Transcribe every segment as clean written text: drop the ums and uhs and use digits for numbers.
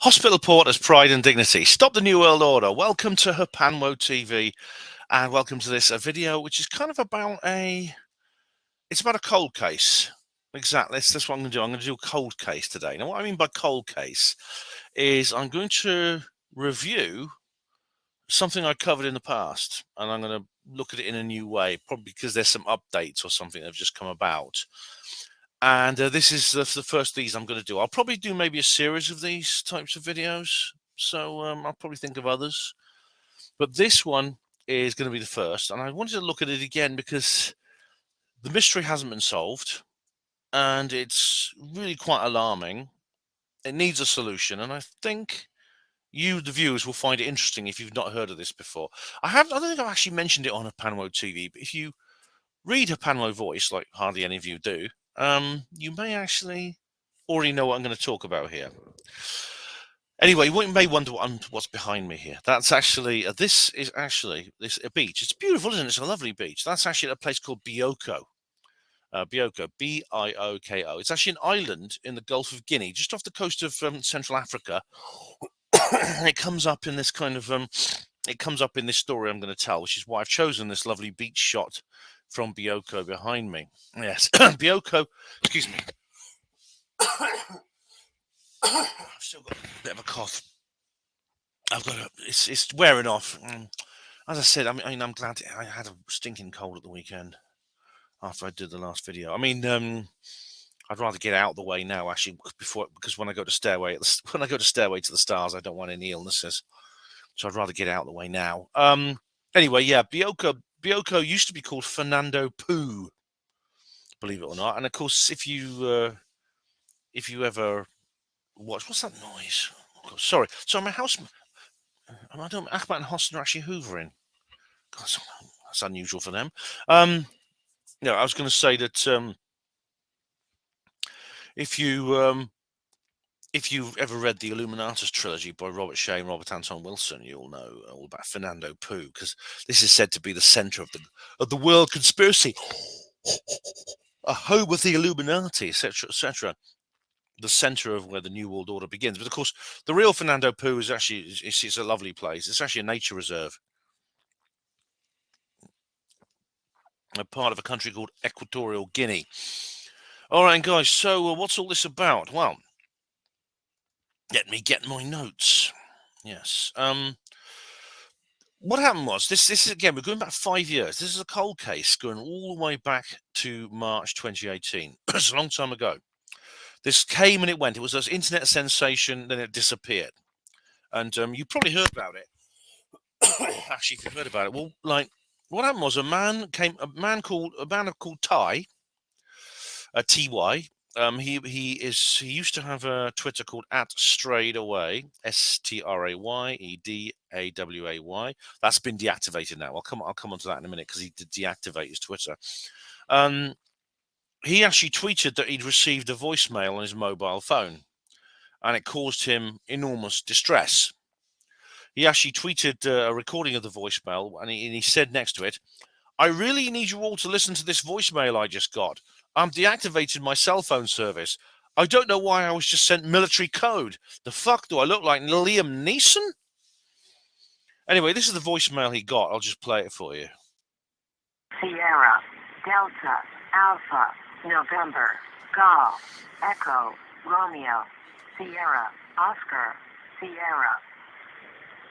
Hospital Porter's Pride and Dignity. Stop the New World Order. Welcome to Herpanwo TV, and welcome to this video, which is kind of about it's about a cold case. Exactly. That's what I'm going to do. I'm going to do a cold case today. Now, what I mean by cold case is I'm going to review something I covered in the past, and I'm going to look at it in a new way, probably because there's some updates or something that have just come about. And this is the first of these I'm going to do. I'll probably do maybe a series of these types of videos. So I'll probably think of others. But this one is going to be the first. And I wanted to look at it again because the mystery hasn't been solved. And it's really quite alarming. It needs a solution. And I think you, the viewers, will find it interesting if you've not heard of this before. I don't think I've actually mentioned it on Herpanwo TV. But if you read Herpanwo Voice, like hardly any of you do, you may actually already know what I'm going to talk about here. Anyway, you may wonder what's behind me here. That's actually, this is actually a beach. It's beautiful, isn't it? It's a lovely beach. That's actually a place called Bioko. Bioko, B-I-O-K-O. It's actually an island in the Gulf of Guinea, just off the coast of Central Africa. It comes up in this kind of, it comes up in this story I'm going to tell, which is why I've chosen this lovely beach shot from Bioko behind me. Yes, Bioko, excuse me. I've still got a bit of a cough. It's wearing off. As I said, I mean, I'm glad I had a stinking cold at the weekend after I did the last video. I mean, I'd rather get out of the way now, actually, because when I go to Stairway to the Stars, I don't want any illnesses, so I'd rather get out of the way now. Anyway, yeah, Bioko used to be called Fernando Poo, believe it or not, and of course, if you ever watch, what's that noise? Oh, sorry, my house. Ahmed and Hosn are actually hoovering. God, that's unusual for them. I was going to say that if you've ever read the Illuminatus trilogy by Robert Shea and Robert Anton Wilson, you'll know all about Fernando Poo, because this is said to be the center of the world conspiracy, a home of the Illuminati, etc., etc. The center of where the New World Order begins. But of course, the real Fernando Poo is actually it's a lovely place. It's actually a nature reserve, a part of a country called Equatorial Guinea. All right, guys, so what's all this about? Well, let me get my notes. Yes. What happened was, this is, again, we're going back 5 years. This is a cold case going all the way back to March 2018. It's a long time ago. This came and it went. It was an internet sensation, then it disappeared. And you probably heard about it. Actually, if you've heard about it, well, like, what happened was a man called Ty, Ty. He used to have a Twitter called @StrayedAway, StrayedAway. That's been deactivated now. I'll come on to that in a minute, because he did deactivate his Twitter. He actually tweeted that he'd received a voicemail on his mobile phone, and it caused him enormous distress. He actually tweeted a recording of the voicemail, and he said next to it, "I really need you all to listen to this voicemail I just got. I'm deactivated my cell phone service. I don't know why I was just sent military code. The fuck do I look like, Liam Neeson?" Anyway, this is the voicemail he got. I'll just play it for you. Sierra, Delta, Alpha, November, Golf, Echo, Romeo, Sierra, Oscar, Sierra,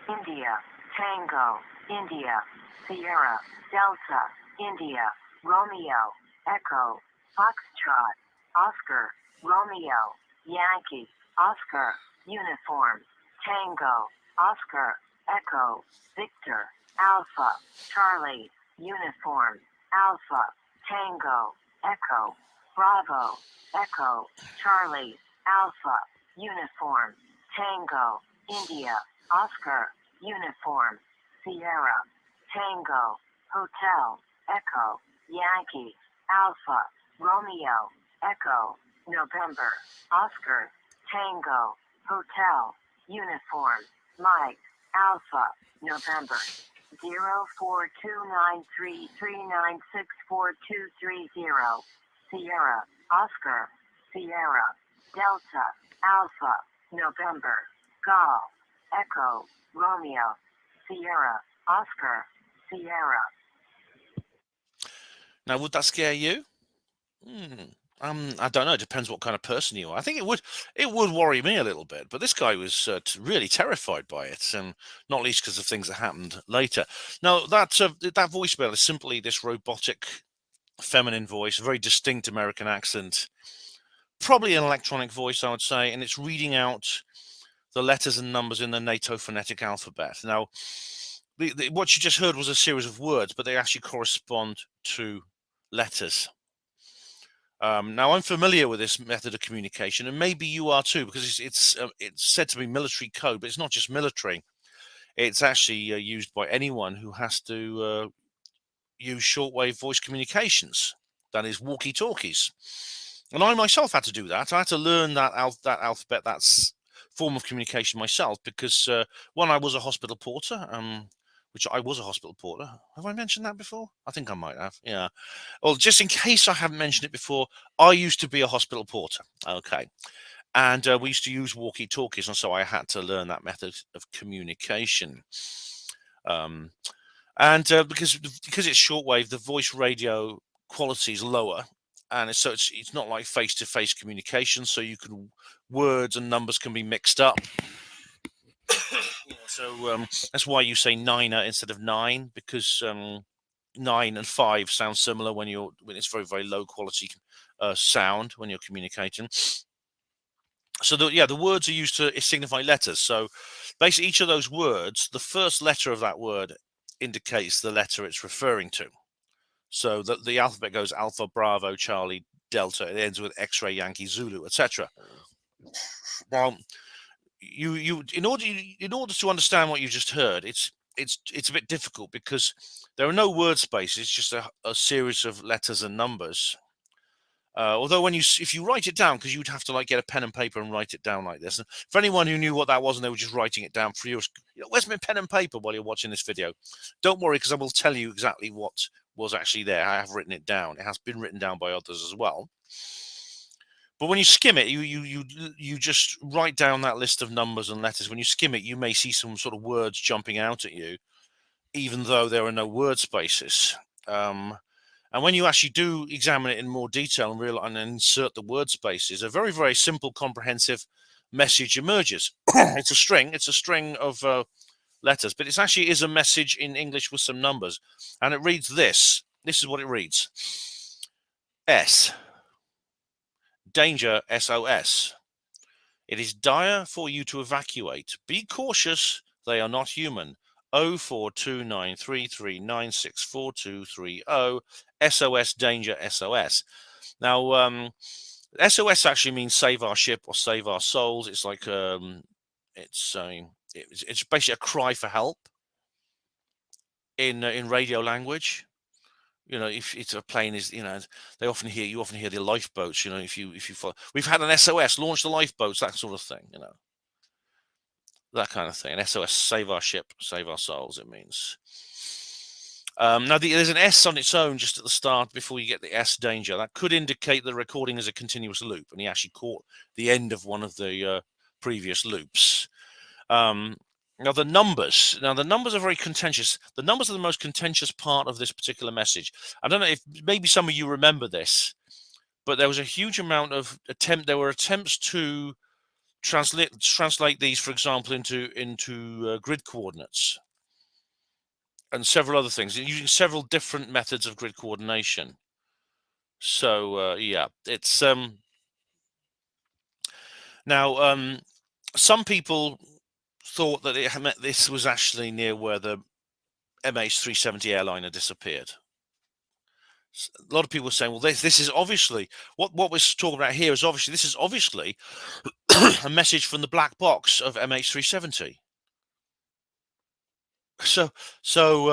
India, Tango, India, Sierra, Delta, India, Romeo, Echo, Foxtrot, Oscar, Romeo, Yankee, Oscar, Uniform, Tango, Oscar, Echo, Victor, Alpha, Charlie, Uniform, Alpha, Tango, Echo, Bravo, Echo, Charlie, Alpha, Uniform, Tango, India, Oscar, Uniform, Sierra, Tango, Hotel, Echo, Yankee, Alpha, Romeo, Echo, November, Oscar, Tango, Hotel, Uniform, Mike, Alpha, November, 042933964230, Sierra, Oscar, Sierra, Delta, Alpha, November, Golf, Echo, Romeo, Sierra, Oscar, Sierra. Now, would that scare you? I don't know. It depends what kind of person you are. I think it would worry me a little bit. But this guy was really terrified by it, and not least because of things that happened later. Now, that voicemail is simply this robotic, feminine voice, a very distinct American accent, probably an electronic voice, I would say, and it's reading out the letters and numbers in the NATO phonetic alphabet. Now, what you just heard was a series of words, but they actually correspond to letters. Now, I'm familiar with this method of communication, and maybe you are too, because it's said to be military code, but it's not just military. It's actually used by anyone who has to use shortwave voice communications, that is, walkie-talkies. And I myself had to do that. I had to learn that alphabet, that form of communication myself, because when I was a hospital porter, which I was a hospital porter. Have I mentioned that before? I think I might have. Yeah. Well, just in case I haven't mentioned it before, I used to be a hospital porter. Okay. And we used to use walkie-talkies, and so I had to learn that method of communication. And because it's shortwave, the voice radio quality is lower, and so it's not like face-to-face communication. So words and numbers can be mixed up. So that's why you say niner instead of nine, because 9 and 5 sound similar when it's very, very low quality sound when you're communicating. So the words are used to signify letters. So basically, each of those words, the first letter of that word indicates the letter it's referring to. So the alphabet goes Alpha, Bravo, Charlie, Delta. It ends with X-ray, Yankee, Zulu, etc. Well, in order to understand what you just heard, it's a bit difficult because there are no word spaces. It's just a series of letters and numbers. Although if you write it down, because you'd have to like get a pen and paper and write it down like this. And for anyone who knew what that was and they were just writing it down for you, where's my pen and paper while you're watching this video? Don't worry, because I will tell you exactly what was actually there. I have written it down. It has been written down by others as well. But when you skim it, you just write down that list of numbers and letters. When you skim it, you may see some sort of words jumping out at you, even though there are no word spaces. And when you actually do examine it in more detail and insert the word spaces, a very, very simple, comprehensive message emerges. It's a string of letters, but it actually is a message in English with some numbers. And it reads this. This is what it reads. S. Danger, SOS. It is dire for you to evacuate. Be cautious, they are not human. 042933964230. SOS, danger, SOS. Now, SOS actually means save our ship or save our souls. It's like it's basically a cry for help in radio language. If it's a plane is, you often hear the lifeboats. If you follow, we've had an SOS, launch the lifeboats, that sort of thing. That kind of thing. An SOS, save our ship, save our souls. It means. Now there's an S on its own just at the start before you get the S, danger. That could indicate the recording is a continuous loop, and he actually caught the end of one of the previous loops. Now the numbers are very contentious. The numbers are the most contentious part of this particular message. I don't know if maybe some of you remember this, but there was a huge amount of attempts to translate these, for example, into grid coordinates and several other things, using several different methods of grid coordination. So yeah, it's now some people thought that this was actually near where the MH370 airliner disappeared. A lot of people are saying, well, this is obviously what we're talking about here is obviously a message from the black box of MH370. So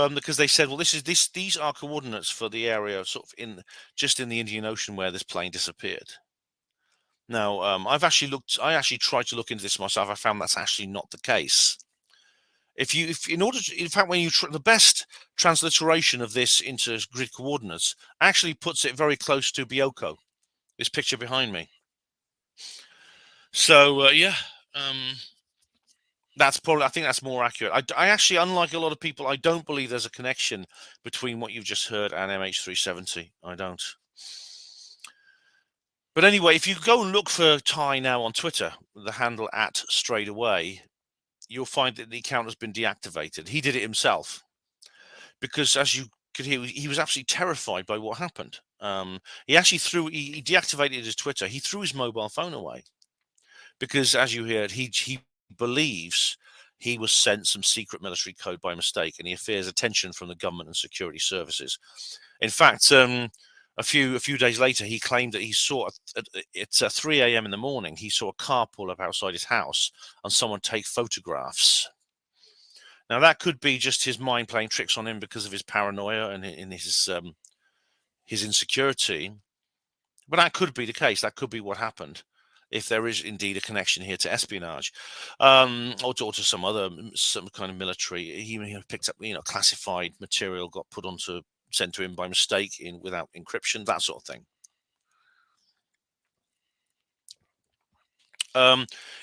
because they said, well, these are coordinates for the area sort of in the Indian Ocean where this plane disappeared. Now, I actually tried to look into this myself. I found that's actually not the case. In fact, when the best transliteration of this into grid coordinates actually puts it very close to Bioko, this picture behind me. So yeah, I think that's more accurate. I actually, unlike a lot of people, I don't believe there's a connection between what you've just heard and MH370. I don't. But anyway, if you go and look for Ty now on Twitter, the handle at straight away, you'll find that the account has been deactivated. He did it himself because, as you could hear, he was absolutely terrified by what happened. He actually he deactivated his Twitter. He threw his mobile phone away because, as you heard, he believes he was sent some secret military code by mistake, and he fears attention from the government and security services. In fact, a few days later, he claimed that he saw it's 3 a.m. in the morning. He saw a car pull up outside his house and someone take photographs. Now that could be just his mind playing tricks on him because of his paranoia and in his insecurity, but that could be the case. That could be what happened. If there is indeed a connection here to espionage, or to some kind of military, he picked up classified material, got sent to him by mistake without encryption, that sort of thing.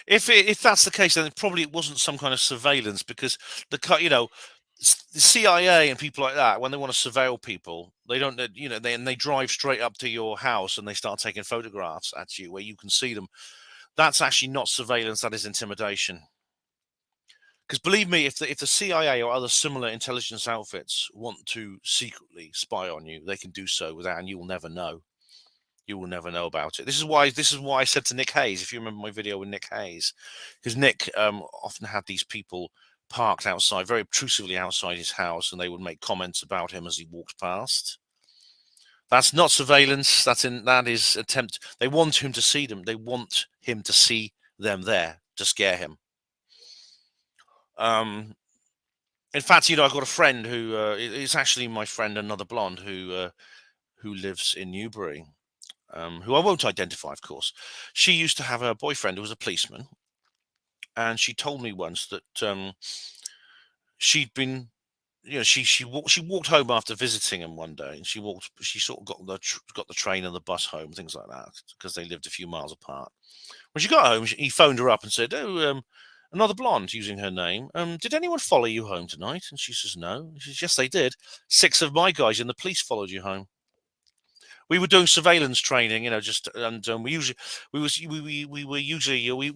If that's the case, then it wasn't some kind of surveillance, because the CIA and people like that, when they want to surveil people, they don't, they drive straight up to your house and they start taking photographs at you where you can see them. That's actually not surveillance. That is intimidation. Because believe me, if the CIA or other similar intelligence outfits want to secretly spy on you, they can do so without, and you will never know. You will never know about it. This is why I said to Nick Hayes, if you remember my video with Nick Hayes, because Nick often had these people parked outside, very obtrusively outside his house, and they would make comments about him as he walked past. That's not surveillance. That is attempt. They want him to see them. They want him to see them there to scare him. In fact, I've got a friend who is actually my friend, another blonde who lives in Newbury, who I won't identify, of course. She used to have a boyfriend who was a policeman, and she told me once that she'd been, she walked home after visiting him one day, and she sort of got the train and the bus home, things like that, because they lived a few miles apart. When she got home, he phoned her up and said, "Oh, another blonde," using her name. "Did anyone follow you home tonight?" And she says, "No." She says, "Yes, they did. 6 of my guys in the police followed you home. We were doing surveillance training, and we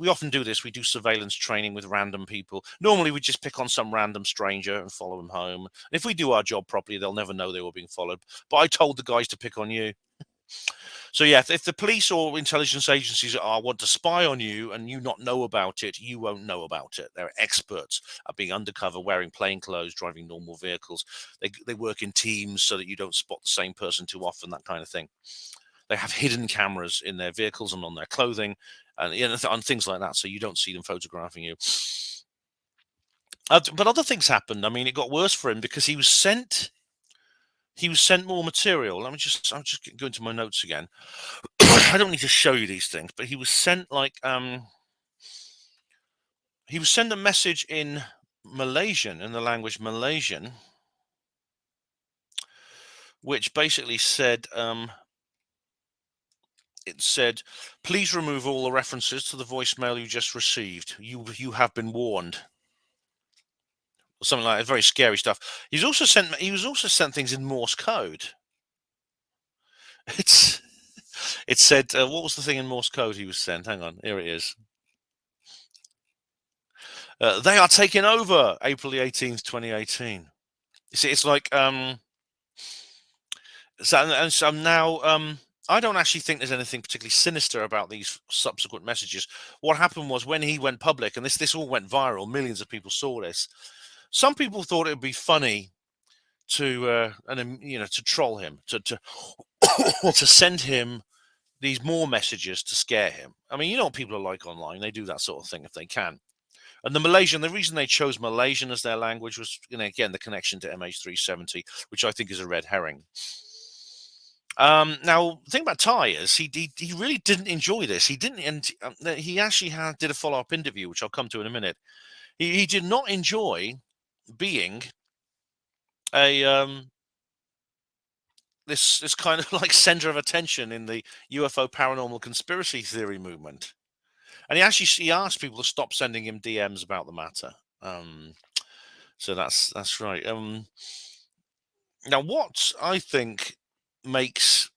often do this. We do surveillance training with random people. Normally, we just pick on some random stranger and follow them home. And if we do our job properly, they'll never know they were being followed. But I told the guys to pick on you." So yeah, if the police or intelligence agencies want to spy on you and you not know about it, you won't know about it. They're experts at being undercover, wearing plain clothes, driving normal vehicles. They work in teams so that you don't spot the same person too often, that kind of thing. They have hidden cameras in their vehicles and on their clothing, and things like that, so you don't see them photographing you. But other things happened. I mean, it got worse for him because he was sent more material. I'm just going to my notes again. I don't need to show you these things, but he was sent he was sent a message in Malaysian, in the language Malaysian, which basically said, it said, "Please remove all the references to the voicemail you just received. You have been warned." Or something like that. Very scary stuff. He was also sent things in Morse code. It said, what was the thing in Morse code he was sent? Hang on, here it is. "They are taking over, April the 18th, 2018. You see, it's like, so now, I don't actually think there's anything particularly sinister about these subsequent messages. What happened was, when he went public, and this all went viral, millions of people saw this. Some people thought it would be funny to to troll him, to to send him these more messages to scare him. I mean, you know what people are like online. They do that sort of thing if they can. And the reason they chose Malaysian as their language was, again, the connection to MH370, which I think is a red herring. Now, the thing about Ty is he really didn't enjoy this. He didn't, and he actually did a follow-up interview, which I'll come to in a minute. He did not enjoy being a this kind of like center of attention in the UFO paranormal conspiracy theory movement. And he asked people to stop sending him DMs about the matter. So that's right. Now, what I think makes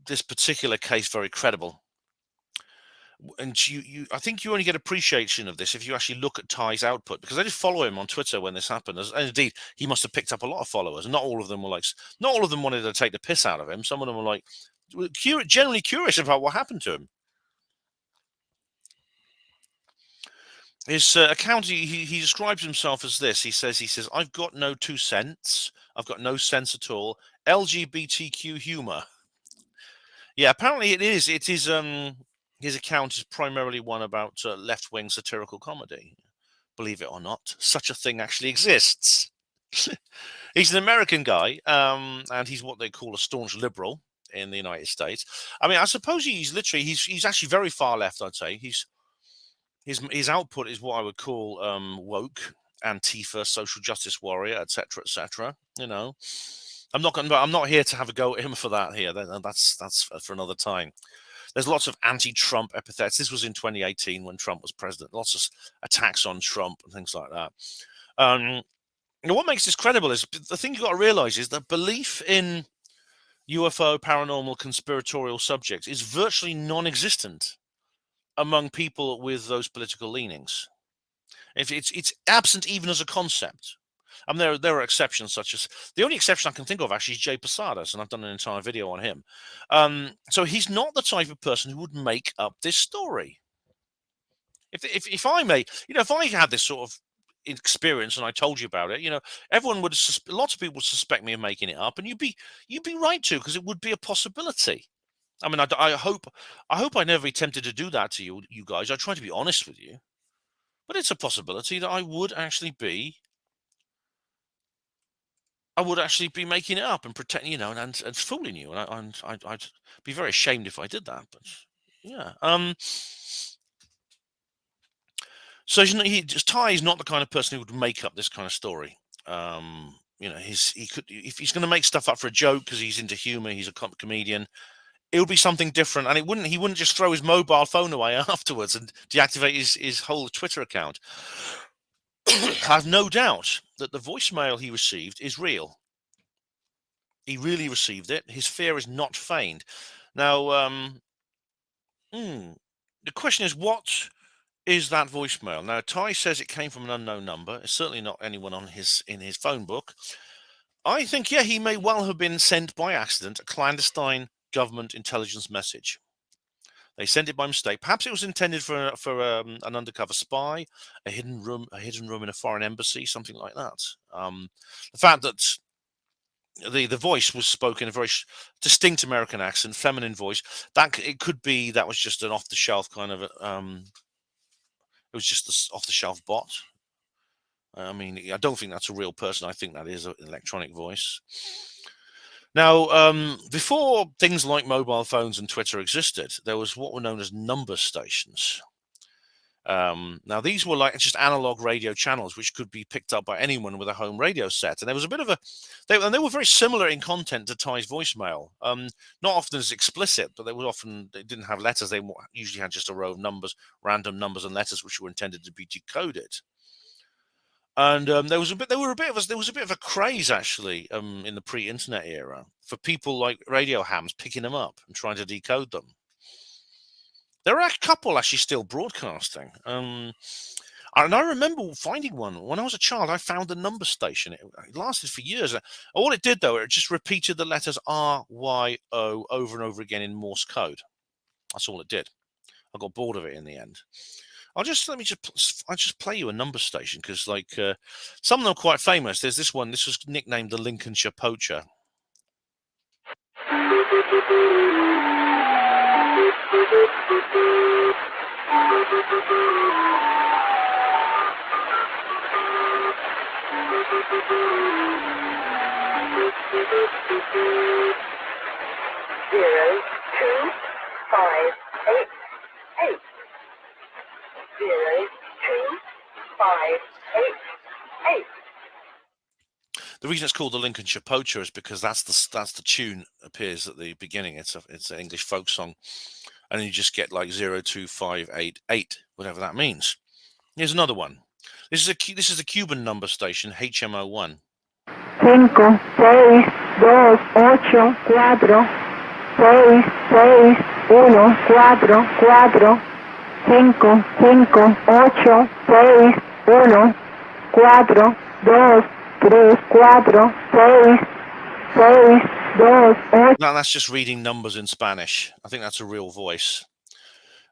this particular case very credible, and I think you only get appreciation of this if you actually look at Ty's output, because I did follow him on Twitter when this happened, and indeed he must have picked up a lot of followers. Not all of them were not all of them wanted to take the piss out of him. Some of them were generally curious about what happened to him. His account, he describes himself as this. He says, I've got no 2 cents. I've got no sense at all. LGBTQ humor. Yeah, apparently it is. It is. His account is primarily one about left-wing satirical comedy. Believe it or not, such a thing actually exists. He's an American guy, and he's what they call a staunch liberal in the United States. I mean, I suppose he's actually very far left. I'd say his output is what I would call woke, Antifa, social justice warrior, etc., etc. You know, I'm not here to have a go at him for that. Here, that's for another time. There's lots of anti-Trump epithets. This was in 2018 when Trump was president. Lots of attacks on Trump and things like that. What makes this credible is the thing you've got to realize is that belief in UFO, paranormal, conspiratorial subjects is virtually non-existent among people with those political leanings. It's absent even as a concept. I mean, there are exceptions, such as the only exception I can think of actually is Jay Posadas, and I've done an entire video on him. So he's not the type of person who would make up this story. If I may, if I had this sort of experience and I told you about it, everyone would, lots of people would suspect me of making it up, and you'd be right to, because it would be a possibility. I mean, I hope I never be tempted to do that to you guys. I try to be honest with you, but it's a possibility that I would actually be making it up and pretending, and fooling you, and I'd be very ashamed if I did that. But yeah, so Ty is not the kind of person who would make up this kind of story. He could, if he's going to make stuff up for a joke because he's into humor, he's a comedian. It would be something different, and he wouldn't just throw his mobile phone away afterwards and deactivate his whole Twitter account. I have no doubt that the voicemail he received is real. He really received it. His fear is not feigned. Now, the question is, what is that voicemail? Now, Ty says it came from an unknown number. It's certainly not anyone in his phone book. I think, yeah, he may well have been sent by accident a clandestine government intelligence message. They sent it by mistake. Perhaps it was intended for an undercover spy, a hidden room in a foreign embassy, something like that. The fact that the voice was spoken in a very distinct American accent, feminine voice, it could be that was just an off-the-shelf kind of it was just this off-the-shelf bot. I mean, I don't think that's a real person. I think that is an electronic voice. Now, before things like mobile phones and Twitter existed, there was what were known as number stations. Now, these were like just analog radio channels, which could be picked up by anyone with a home radio set. And there was a bit of they were very similar in content to Ty's voicemail. Not often as explicit, but they didn't have letters. They usually had just a row of numbers, random numbers and letters, which were intended to be decoded. And there was a bit of a craze actually in the pre-internet era for people like radio hams picking them up and trying to decode them. There are a couple actually still broadcasting. And I remember finding one when I was a child. I found the number station. It lasted for years. All it did, though, it just repeated the letters R, Y, O over and over again in Morse code. That's all it did. I got bored of it in the end. I'll just play you a number station because, some of them are quite famous. There's this one. This was nicknamed the Lincolnshire Poacher. Zero, 2, 5, 8, 8. 0, 2, 5, 8, 8. The reason it's called the Lincolnshire Poacher is because that's the tune appears at the beginning. It's an English folk song, and you just get like 0, 2, 5, 8, 8 whatever that means. Here's another one. This is a Cuban number station, HMO1. 5, 6, 2, 8, 4, 6, 6, 1, 4, 4, 5, 5, 8, 6, 1, 4, 2, 3, 4, 6, 6, 2, 8. Now that's just reading numbers in Spanish. I think that's a real voice.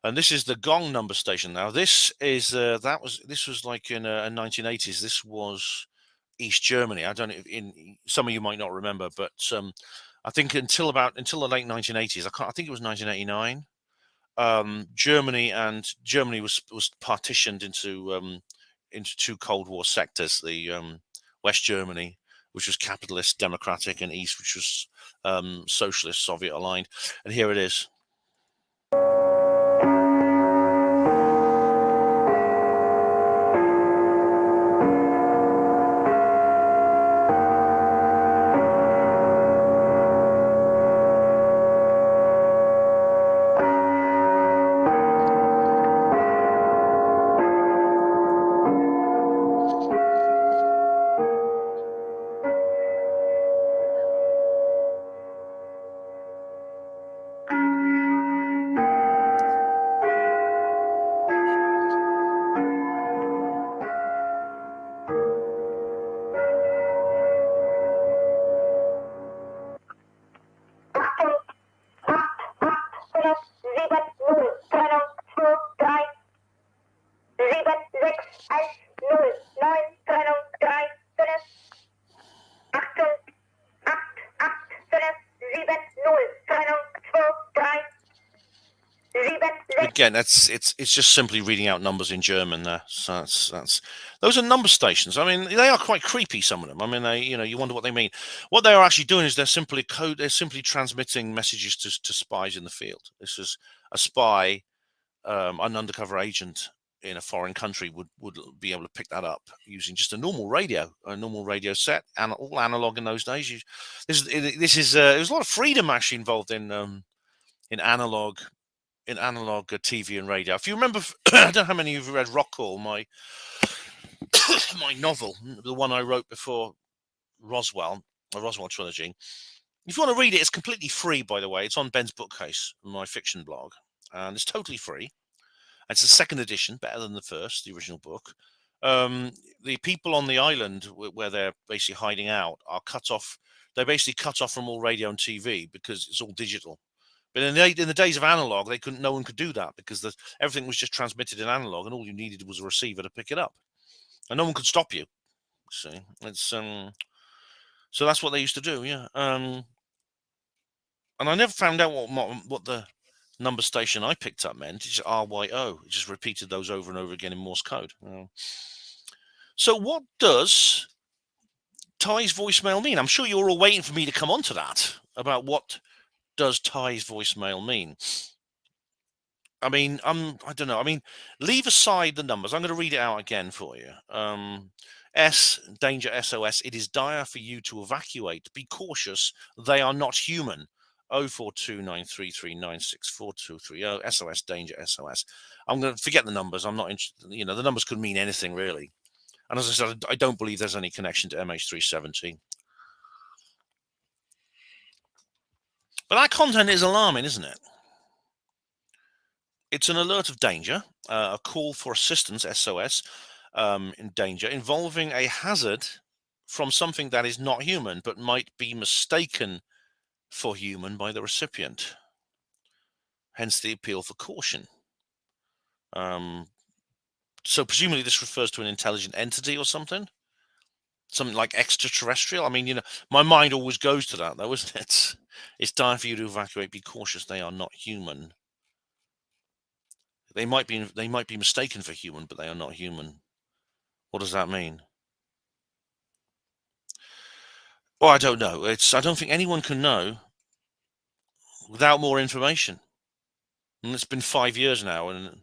And this is the Gong number station. Now this is this was like in 1980s. This was East Germany. I don't know. In some of you might not remember, but I think until the late 1980s. I think it was 1989. Germany was partitioned into two Cold War sectors. The West Germany, which was capitalist, democratic, and East, which was socialist, Soviet aligned. And here it is. Again, it's just simply reading out numbers in German there. So that's those are number stations. I mean, they are quite creepy, some of them. I mean, you wonder what they mean. What they are actually doing is they're simply transmitting messages to spies in the field. This is a spy, an undercover agent in a foreign country would be able to pick that up using just a normal radio set, and all analog in those days. There was a lot of freedom actually involved in analog TV and radio. If you remember, I don't know how many of you read Rock Hall, my my novel, the one I wrote before Roswell, the Roswell trilogy. If you want to read it, it's completely free, by the way. It's on Ben's Bookcase, my fiction blog, and it's totally free. It's the second edition, better than the first, the original book. The people on the island where they're basically hiding out are cut off. They're basically cut off from all radio and TV because it's all digital. But in the days of analog, no one could do that because everything was just transmitted in analog, and all you needed was a receiver to pick it up, and no one could stop you. See, it's so that's what they used to do, yeah. And I never found out what the number station I picked up meant. It's just RYO. It just repeated those over and over again in Morse code. So what does Ty's voicemail mean? I'm sure you're all waiting for me to come on to that, about what does Ty's voicemail mean. I mean, I don't know. I mean, leave aside the numbers. I'm going to read it out again for you. Danger SOS. It is dire for you to evacuate. Be cautious. They are not human. 042933964230. SOS, danger SOS. I'm going to forget the numbers. I'm not interested. The numbers could mean anything really. And as I said, I don't believe there's any connection to MH370. But that content is alarming, isn't it? It's an alert of danger, a call for assistance, SOS, in danger, involving a hazard from something that is not human, but might be mistaken for human by the recipient. Hence the appeal for caution. So presumably this refers to an intelligent entity or something like extraterrestrial. I mean, my mind always goes to that, though, isn't it? It's time for you to evacuate. Be cautious. They are not human. They might be mistaken for human, but they are not human. What does that mean? Well, I don't know. I don't think anyone can know without more information. And it's been 5 years now, and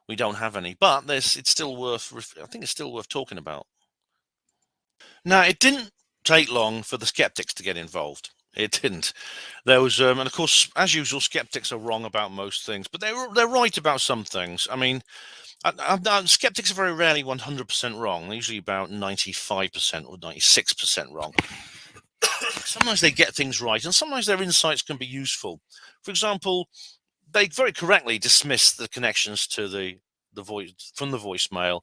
we don't have any. But it's still worth. I think it's still worth talking about. Now, it didn't take long for the skeptics to get involved. It didn't. There was, and of course, as usual, skeptics are wrong about most things, but they're right about some things. I mean, Skeptics are very rarely 100% wrong. They're usually about 95% or 96% wrong. Sometimes they get things right, and sometimes their insights can be useful. For example, they very correctly dismiss the connections to the voice from the voicemail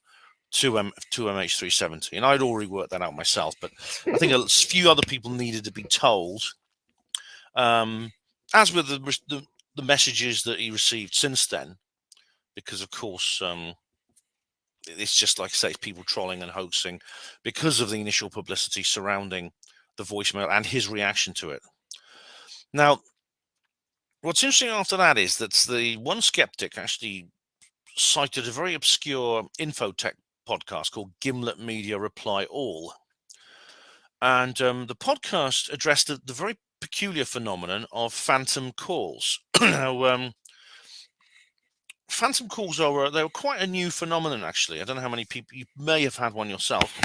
to MH370, and I'd already worked that out myself. But I think a few other people needed to be told. As with the messages that he received since then, because of course it's just like I say, people trolling and hoaxing because of the initial publicity surrounding the voicemail and his reaction to it. Now, what's interesting after that is that the one skeptic actually cited a very obscure infotech podcast called Gimlet Media Reply All. And the podcast addressed the very peculiar phenomenon of phantom calls. Now, phantom calls they were quite a new phenomenon, actually. I don't know how many people, you may have had one yourself,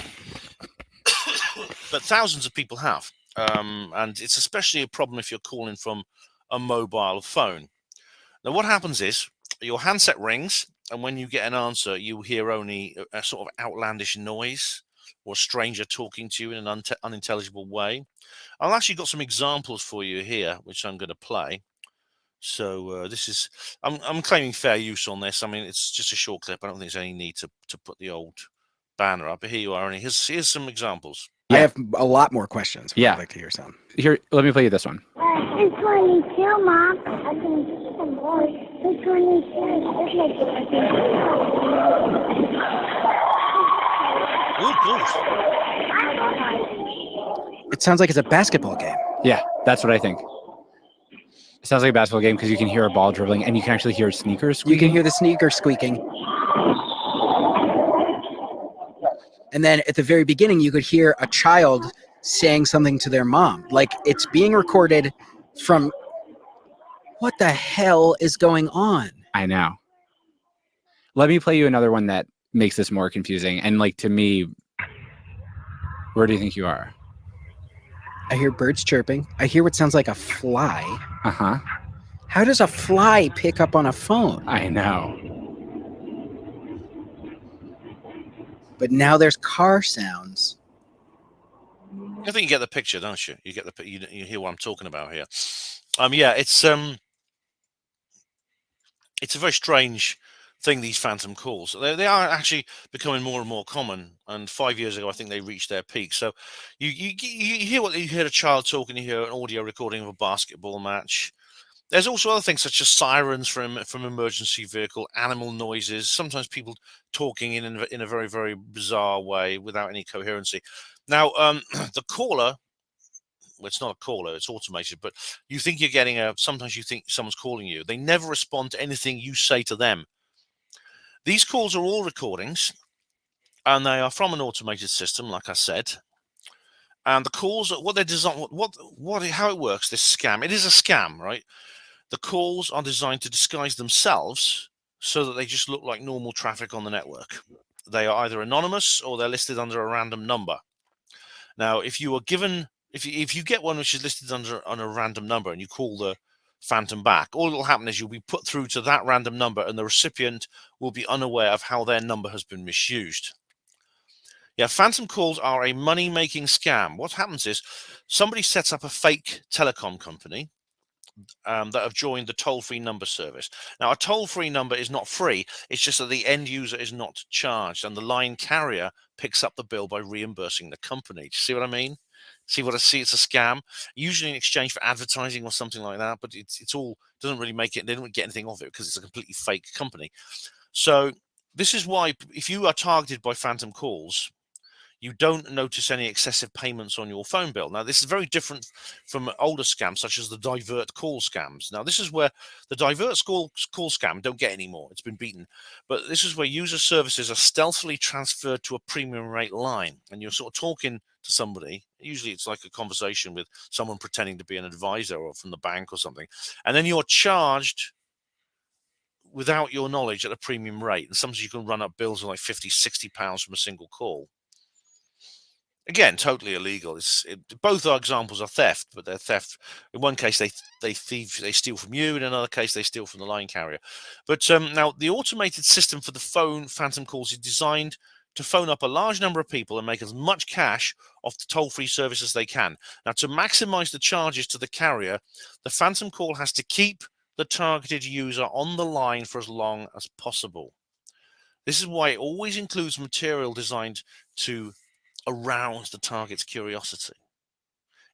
but thousands of people have. And it's especially a problem if you're calling from a mobile phone. Now, what happens is your handset rings, and when you get an answer, you hear only a sort of outlandish noise or a stranger talking to you in an unintelligible way. I've actually got some examples for you here, which I'm going to play. So this is, I'm claiming fair use on this. I mean, it's just a short clip. I don't think there's any need to put the old banner up. But here you are, and here's some examples. I have a lot more questions. Yeah. I'd like to hear some. Here, let me play you this one. It's 22, Mom. I can see some more. It's 22. It sounds like it's a basketball game. Yeah, that's what I think. It sounds like a basketball game because you can hear a ball dribbling and you can actually hear sneakers squeaking. You can hear the sneaker squeaking. And then at the very beginning, you could hear a child saying something to their mom. Like it's being recorded from... What the hell is going on? I know. Let me play you another one that makes this more confusing. And like to me, where do you think you are? I hear birds chirping. I hear what sounds like a fly. Uh-huh. How does a fly pick up on a phone? I know. But now there's car sounds. I think you get the picture, don't you? You get you hear what I'm talking about here. Yeah, it's a very strange thing, these phantom calls. They are actually becoming more and more common, and 5 years ago I think they reached their peak. So you hear a child talking, you hear an audio recording of a basketball match. There's also other things such as sirens from emergency vehicle, animal noises, sometimes people talking in a very, very bizarre way without any coherency. Now, the caller, well, it's not a caller, it's automated, but you think you're getting sometimes you think someone's calling you. They never respond to anything you say to them. These calls are all recordings, and they are from an automated system, like I said. And the calls, what they're designed, how it works, this scam, it is a scam, right? The calls are designed to disguise themselves so that they just look like normal traffic on the network. They are either anonymous or they're listed under a random number. Now, if you are given, if you get one which is listed on a random number and you call the phantom back, all that will happen is you'll be put through to that random number and the recipient will be unaware of how their number has been misused. Yeah, phantom calls are a money-making scam. What happens is somebody sets up a fake telecom company that have joined the toll-free number service. Now, a toll-free number is not free. It's just that the end user is not charged, and the line carrier picks up the bill by reimbursing the company. Do you see what I mean? See what I see? It's a scam, usually in exchange for advertising or something like that. But it's all doesn't really make it. They don't get anything off it because it's a completely fake company. So this is why, if you are targeted by phantom calls, you don't notice any excessive payments on your phone bill. Now, this is very different from older scams, such as the divert call scams. Now, this is where the divert call scam don't get any more. It's been beaten. But this is where user services are stealthily transferred to a premium rate line. And you're sort of talking to somebody. Usually it's like a conversation with someone pretending to be an advisor or from the bank or something. And then you're charged without your knowledge at a premium rate. And sometimes you can run up bills of like £50, £60 from a single call. Again, totally illegal. Both our examples are theft, but they're theft. In one case, they steal from you. In another case, they steal from the line carrier. But now the automated system for the phone phantom calls is designed to phone up a large number of people and make as much cash off the toll-free service as they can. Now, to maximize the charges to the carrier, the phantom call has to keep the targeted user on the line for as long as possible. This is why it always includes material designed to arouse the target's curiosity.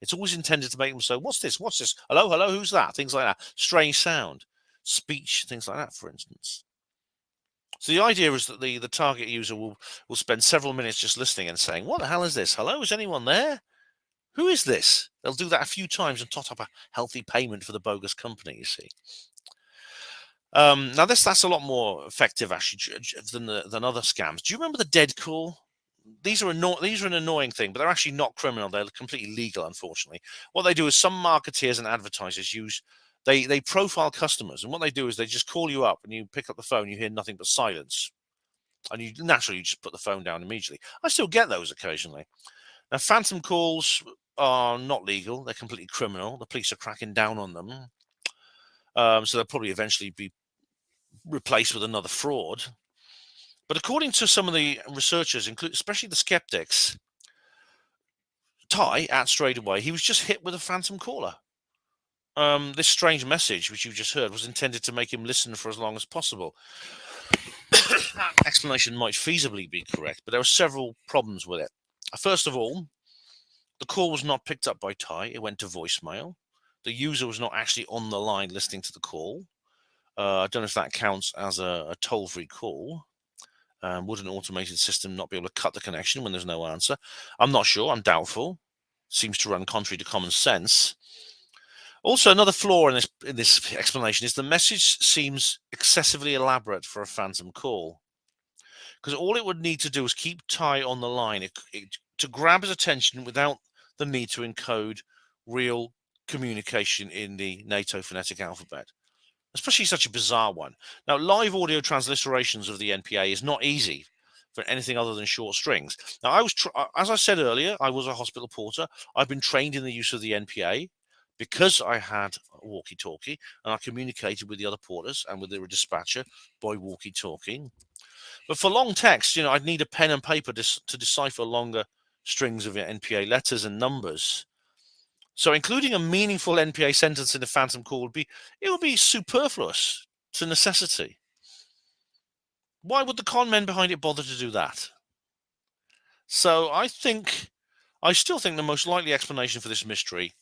It's always intended to make them say, what's this? What's this? Hello, hello, who's that? Things like that. Strange sound, speech, things like that, for instance. So the idea is that the target user will spend several minutes just listening and saying, what the hell is this? Hello, is anyone there? Who is this? They'll do that a few times and tot up a healthy payment for the bogus company, you see. Now, that's a lot more effective, actually, than other scams. Do you remember the dead call? These are an annoying thing, but they're actually not criminal. They're completely legal, unfortunately. What they do is some marketeers and advertisers they profile customers, and what they do is they just call you up, and you pick up the phone, you hear nothing but silence, and you naturally just put the phone down immediately. I still get those occasionally. Now, phantom calls are not legal; they're completely criminal. The police are cracking down on them, so they'll probably eventually be replaced with another fraud. But according to some of the researchers, especially the skeptics, Ty, straight away, he was just hit with a phantom caller. This strange message, which you just heard, was intended to make him listen for as long as possible. That explanation might feasibly be correct, but there are several problems with it. First of all, the call was not picked up by Ty. It went to voicemail. The user was not actually on the line listening to the call. I don't know if that counts as a toll-free call. Would an automated system not be able to cut the connection when there's no answer? I'm not sure. I'm doubtful. Seems to run contrary to common sense. Also, another flaw in this explanation is the message seems excessively elaborate for a phantom call, because all it would need to do is keep Ty on the line to grab his attention without the need to encode real communication in the NATO phonetic alphabet, especially such a bizarre one. Now, live audio transliterations of the NPA is not easy for anything other than short strings. Now, as I said earlier, I was a hospital porter. I've been trained in the use of the NPA because I had a walkie-talkie, and I communicated with the other porters and with the dispatcher by walkie-talkie. But for long text, I'd need a pen and paper to decipher longer strings of NPA letters and numbers. So including a meaningful NPA sentence in a phantom call would be superfluous to necessity. Why would the con men behind it bother to do that? So I still think the most likely explanation for this mystery,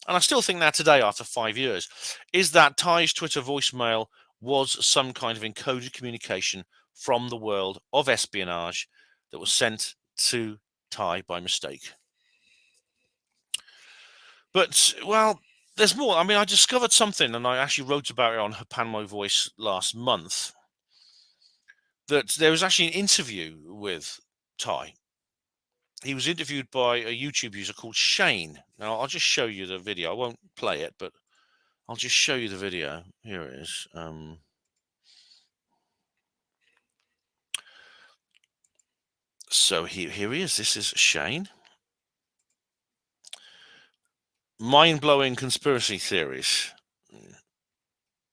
and I still think that today after 5 years, is that Ty's Twitter voicemail was some kind of encoded communication from the world of espionage that was sent to Ty by mistake. But, well, there's more. I mean, I discovered something, and I actually wrote about it on Herpanmo Voice last month, that there was actually an interview with Ty. He was interviewed by a YouTube user called Shane. Now, I'll just show you the video. I won't play it, but I'll just show you the video. Here it is. So here he is. This is Shane. Mind-blowing conspiracy theories.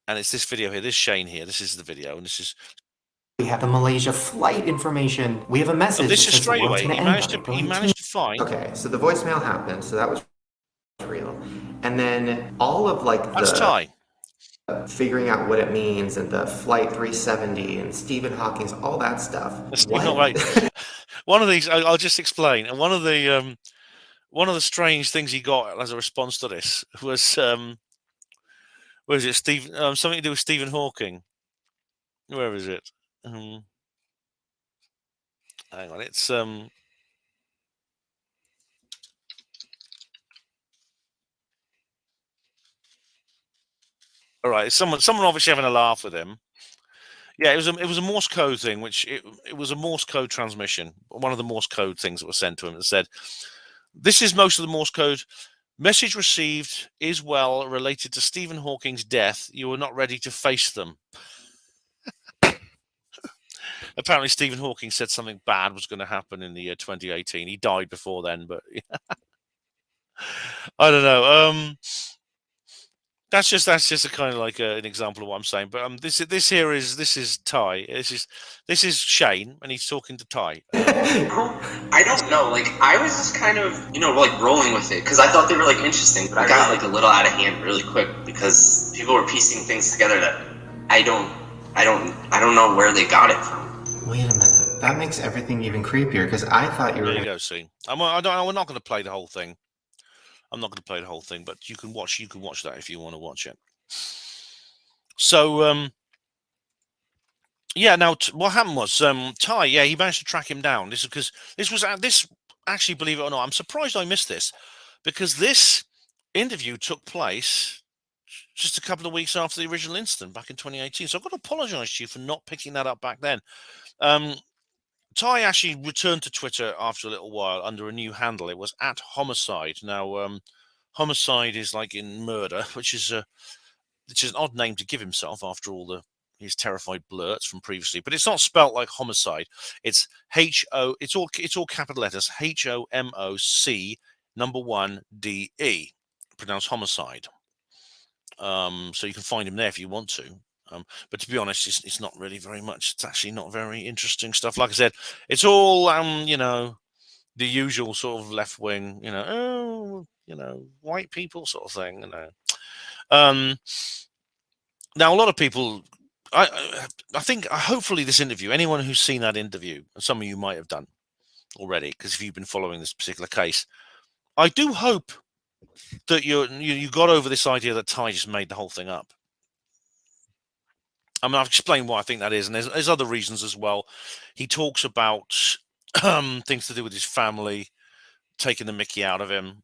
And it's this video here. This is Shane here. This is the video. And this is... We have the Malaysia flight information. We have a message. Oh, this is straight away. He managed to find... Okay, so the voicemail happened. So that was real. And then all of That's Ty. Figuring out what it means and the Flight 370 and Stephen Hawking's, all that stuff. Not right. One of these, I'll just explain. And one of the strange things he got as a response to this was, something to do with Stephen Hawking. Where is it? Hang on, it's all right. Someone obviously having a laugh with him. Yeah, it was a Morse code thing, which it was a Morse code transmission. One of the Morse code things that was sent to him that said, "This is most of the Morse code. Message received is well related to Stephen Hawking's death. You are not ready to face them." Apparently, Stephen Hawking said something bad was going to happen in the year 2018. He died before then, but I don't know. That's just a kind of like an example of what I'm saying. But this is Ty. This is Shane, and he's talking to Ty. I don't know. Like, I was just kind of, like rolling with it because I thought they were like interesting, but I got like a little out of hand really quick because people were piecing things together that I don't know where they got it from. Wait a minute. That makes everything even creepier because I thought you were. There you go. See, we're not going to play the whole thing. I'm not going to play the whole thing, but you can watch that if you want to watch it. So, yeah. Now, what happened was Ty. Yeah, he managed to track him down. This is because this actually, believe it or not, I'm surprised I missed this because this interview took place just a couple of weeks after the original incident back in 2018. So I've got to apologise to you for not picking that up back then. Ty actually returned to Twitter after a little while under a new handle. It was @homicide. Now, homicide is like in murder, which is an odd name to give himself after all his terrified blurts from previously. But it's not spelt like homicide. It's H-O. It's all capital letters. HOMOC #1DE. Pronounced homicide. So you can find him there if you want to. But to be honest, it's not really very much. It's actually not very interesting stuff. Like I said, it's all the usual sort of left wing, white people sort of thing. Now a lot of people, I think, hopefully this interview, anyone who's seen that interview, and some of you might have done already, because if you've been following this particular case, I do hope that you got over this idea that Ty just made the whole thing up. I mean, I've explained why I think that is, and there's other reasons as well. He talks about things to do with his family, taking the mickey out of him.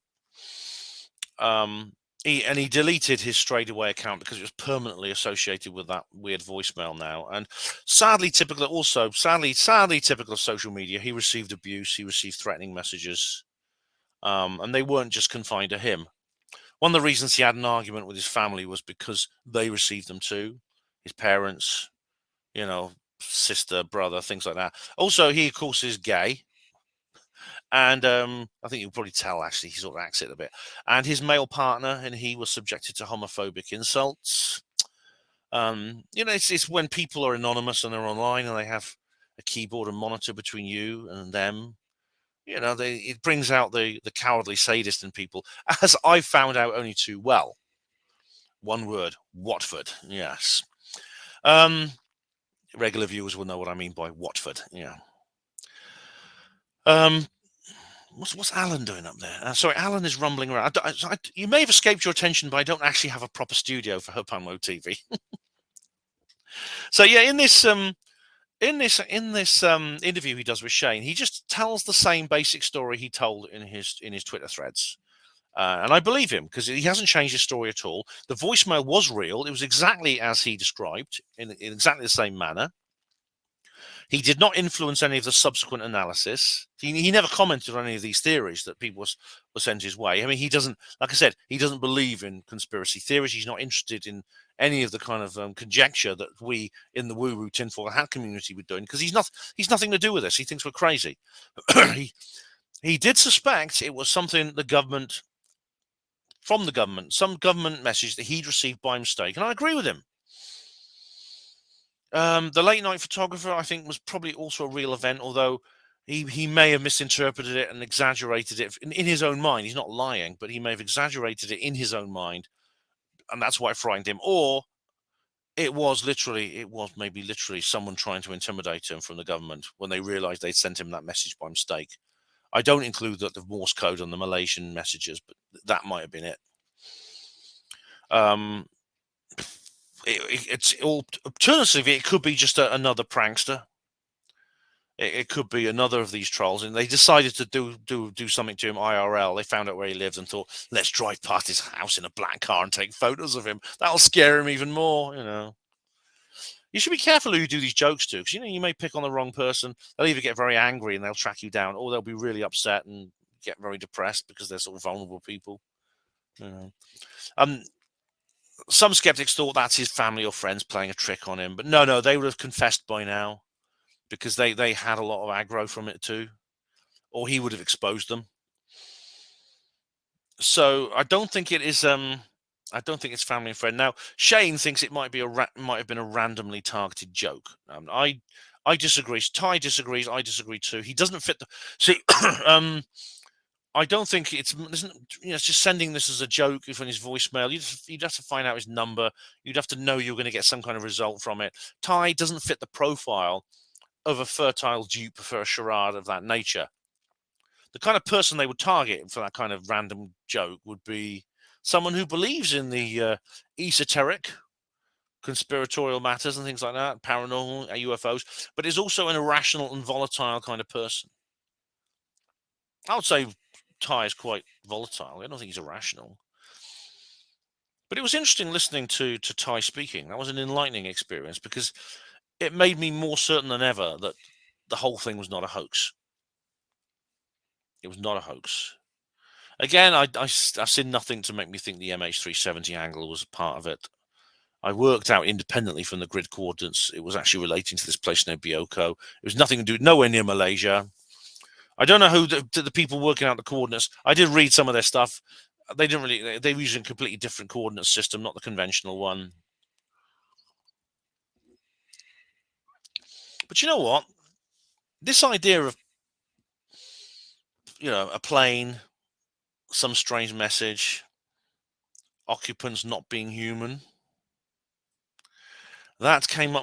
He deleted his straightaway account because it was permanently associated with that weird voicemail now. And sadly typical of social media, he received abuse, he received threatening messages, and they weren't just confined to him. One of the reasons he had an argument with his family was because they received them too. His parents, sister, brother, things like that. Also, he, of course, is gay. And I think you'll probably tell, actually, he sort of acts it a bit. And his male partner and he were subjected to homophobic insults. It's when people are anonymous and they're online and they have a keyboard and monitor between you and them. It brings out the cowardly sadist in people, as I found out only too well. One word, Watford, yes. Regular viewers will know what I mean by Watford, yeah. What's Alan doing up there? Sorry, Alan is rumbling around. You may have escaped your attention, but I don't actually have a proper studio for Herpanwo TV. So yeah, in this interview he does with Shane, he just tells the same basic story he told in his Twitter threads. And I believe him because he hasn't changed his story at all. The voicemail was real. It was exactly as he described in exactly the same manner. He did not influence any of the subsequent analysis. He never commented on any of these theories that people were sent his way. I mean, he doesn't, like I said, he doesn't believe in conspiracy theories. He's not interested in any of the kind of conjecture that we in the woo-woo tinfoil hat community were doing, because he's nothing to do with this. He thinks we're crazy. He did suspect it was something from the government, some government message that he'd received by mistake, and I agree with him. The late night photographer, I think, was probably also a real event, although he may have misinterpreted it and exaggerated it in his own mind. He's not lying, but he may have exaggerated it in his own mind, and that's why it frightened him. Or it was maybe literally someone trying to intimidate him from the government when they realized they'd sent him that message by mistake. I don't include the Morse code on the Malaysian messages, but that might have been it. It's all alternatively, it could be just another prankster. It could be another of these trolls, and they decided to do something to him IRL. They found out where he lives and thought, let's drive past his house in a black car and take photos of him. That'll scare him even more. You should be careful who you do these jokes to, because you may pick on the wrong person. They'll either get very angry and they'll track you down, or they'll be really upset and get very depressed because they're sort of vulnerable people. Some skeptics thought that's his family or friends playing a trick on him, but no, they would have confessed by now. because they had a lot of aggro from it too, or he would have exposed them. So I don't think it is. I don't think it's family and friend. Now Shane thinks it might be might have been a randomly targeted joke. I disagree. Ty disagrees. I disagree too. He doesn't fit the. See, I don't think it's it's just sending this as a joke from his voicemail. You'd have to find out his number. You'd have to know you're going to get some kind of result from it. Ty doesn't fit the profile of a fertile dupe for a charade of that nature. The kind of person they would target for that kind of random joke would be someone who believes in the esoteric, conspiratorial matters and things like that, paranormal, UFOs, but is also an irrational and volatile kind of person. I would say Ty is quite volatile. I don't think he's irrational. But it was interesting listening to Ty speaking. That was an enlightening experience because it made me more certain than ever that the whole thing was not a hoax. It was not a hoax. Again, I've seen nothing to make me think the MH370 angle was a part of it. I worked out independently from the grid coordinates. It was actually relating to this place near Bioko. It was nothing to do, nowhere near Malaysia. I don't know who the people working out the coordinates. I did read some of their stuff. They didn't really. They were using a completely different coordinate system, not the conventional one. But you know what? This idea of a plane, some strange message, occupants not being human. That's come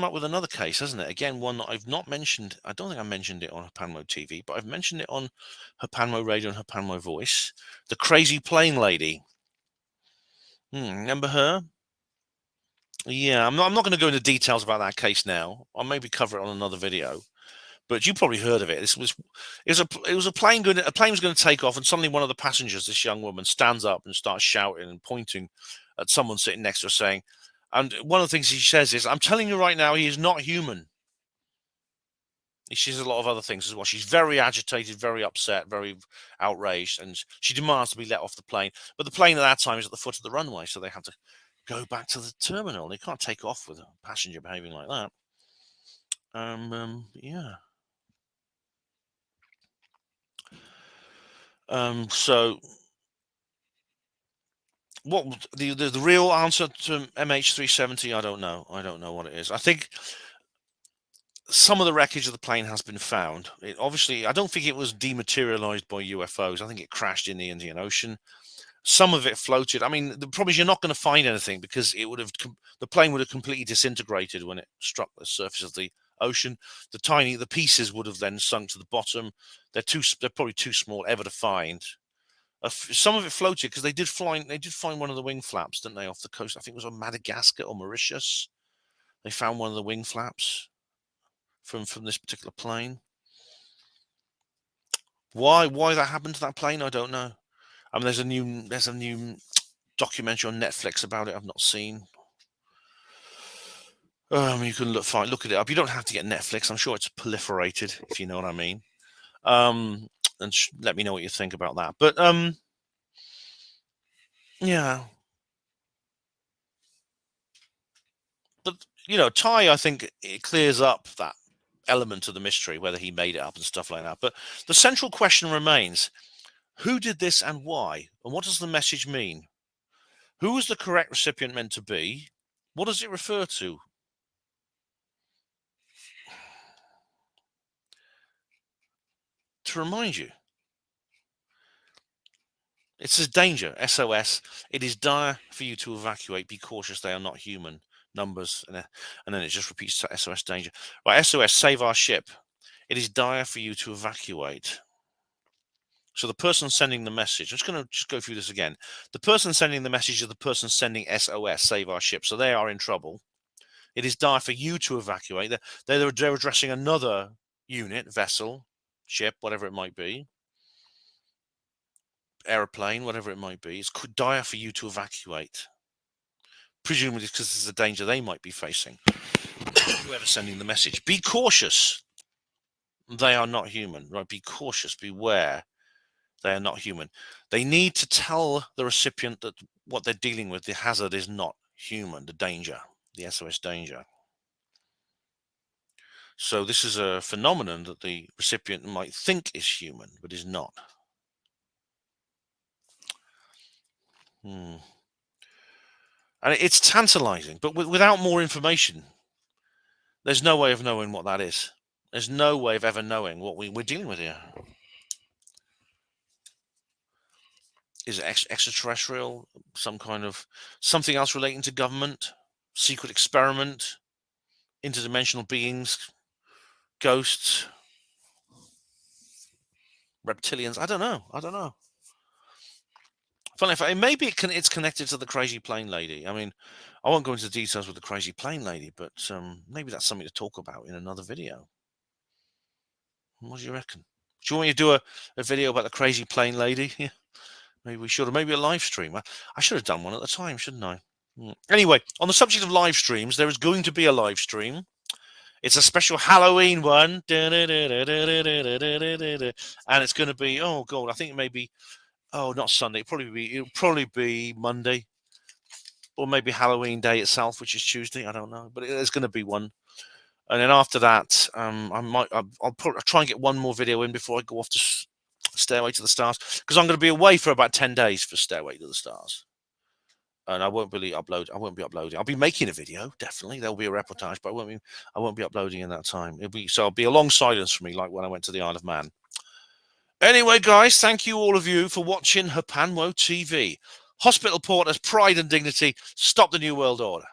up with another case, hasn't it? Again, one that I've not mentioned. I don't think I mentioned it on Herpanmo TV, but I've mentioned it on Herpanmo Radio and Herpanmo Voice. The crazy plane lady. Remember her? Yeah, I'm not going to go into details about that case now. I'll maybe cover it on another video. But you probably heard of it. It was a plane a plane was going to take off, and suddenly one of the passengers, this young woman, stands up and starts shouting and pointing at someone sitting next to her, saying, and one of the things she says is, "I'm telling you right now, he is not human." She says a lot of other things as well. She's very agitated, very upset, very outraged, and she demands to be let off the plane. But the plane at that time is at the foot of the runway, so they have to go back to the terminal. They can't take off with a passenger behaving like that. Yeah. So what the real answer to MH370? I don't know. I don't know what it is. I think some of the wreckage of the plane has been found. Obviously, I don't think it was dematerialized by UFOs. I think it crashed in the Indian Ocean. Some of it floated. I mean, the problem is you're not going to find anything because the plane would have completely disintegrated when it struck the surface of the ocean. The pieces would have then sunk to the bottom. They're probably too small ever to find. Some of it floated because they did find one of the wing flaps, didn't they, off the coast? I think it was on Madagascar or Mauritius. They found one of the wing flaps from this particular plane. Why that happened to that plane, I don't know. I mean, there's a new documentary on Netflix about it. I've not seen. You can look at it up. You don't have to get Netflix. I'm sure it's proliferated, if you know what I mean. And let me know what you think about that. But yeah. But Ty, I think it clears up that element of the mystery, whether he made it up and stuff like that. But the central question remains: who did this and why? And what does the message mean? Who was the correct recipient meant to be? What does it refer to? To remind you, it says danger, SOS. It is dire for you to evacuate. Be cautious, they are not human. Numbers, and then it just repeats SOS danger. Right, SOS, save our ship. It is dire for you to evacuate. So the person sending the message, I'm just going to go through this again. The person sending the message is the person sending SOS, save our ship. So they are in trouble. It is dire for you to evacuate. They're addressing another unit, vessel, ship, whatever it might be, aeroplane, whatever it might be. It's dire for you to evacuate. Presumably because there's a danger they might be facing. Whoever's sending the message. Be cautious. They are not human, right? Be cautious. Beware. They are not human. They need to tell the recipient that what they're dealing with, the hazard, is not human, the danger, the SOS danger. So this is a phenomenon that the recipient might think is human, but is not. And it's tantalizing, but without more information, there's no way of knowing what that is. There's no way of ever knowing what we're dealing with here. Is it extraterrestrial? Some kind of something else relating to government? Secret experiment? Interdimensional beings? Ghosts? Reptilians? I don't know. I don't know. Funny fact, maybe it's connected to the crazy plane lady. I mean, I won't go into details with the crazy plane lady, but maybe that's something to talk about in another video. What do you reckon? Do you want me to do a video about the crazy plane lady? Yeah, maybe we should, or maybe a live stream. I should have done one at the time, shouldn't I? Anyway, on the subject of live streams, there is going to be a live stream. It's a special Halloween one, and it's going to be, oh god, I think it may be, oh, not Sunday. It'll probably be Monday, or maybe Halloween Day itself, which is Tuesday. I don't know, but there's going to be one. And then after that, I'll try and get one more video in before I go off to Stairway to the Stars, because I'm going to be away for about 10 days for Stairway to the Stars, and I won't be uploading. I'll be making a video, definitely. There'll be a reportage, but I won't be uploading in that time. It'll be a long silence for me, like when I went to the Isle of Man. Anyway, guys, thank you all of you for watching Herpanwo TV. Hospital Porters, pride and dignity. Stop the New World Order.